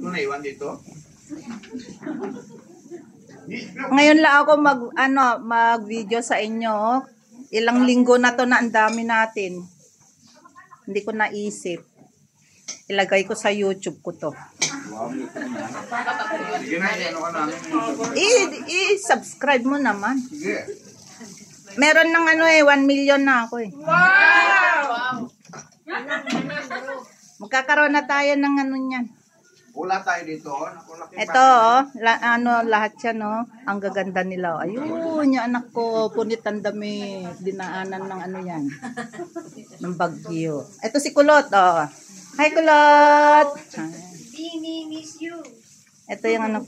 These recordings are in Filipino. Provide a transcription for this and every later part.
mo naiwan dito? Ngayon lang ako mag-video sa inyo. Ilang linggo na to na ang dami natin. Hindi ko naisip. Ilagay ko sa YouTube ko to. Sige na, ano ka namin. I-subscribe mo naman. Sige. Meron ng 1 million na ako eh. Wow! Magkakaroon na tayo ng niyan. Wala tayo dito. Ito, lahat yan, ang gaganda nila. Ayun, yung anak ko, punit ang dami. Dinaanan ng yan, ng bagyo. Ito si Kulot, Hi, Kulot! Bini, miss you. Ito yung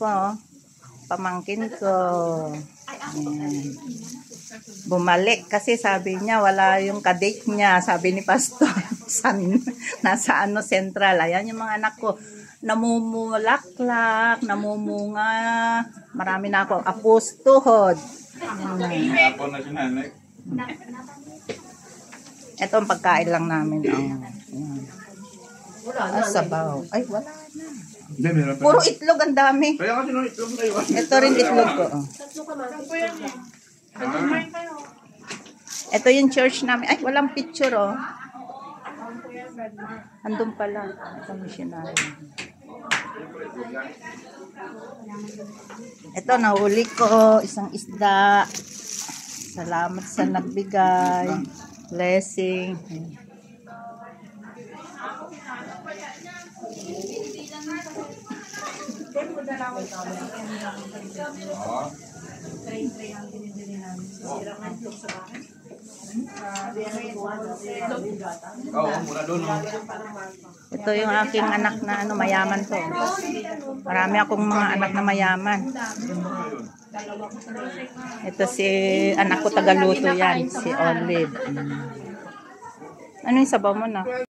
pamangkin ko. Ayan. Bumalik kasi sabi niya wala yung kadate niya, sabi ni Pastor. Nasa Central. Ayan yung mga anak ko. Namumulaklak, namumunga. Marami na ako apustuhod. Ito ang pagkain lang namin. Sabaw. Ay, wala na. Puro itlog ang dami. Kaya kasi nung itlog na iwan. Ito rin itlog ko. Ito yung church namin. Ay, walang picture, Andun pala. Ito missionary. Ito, nahuli ko. Isang isda. Salamat sa nagbigay. Blessing. Ito yung aking anak na mayaman to. Marami akong mga anak na mayaman. Ito si anak ko tagaluto yan, si Olive. Ano yung sabaw mo na?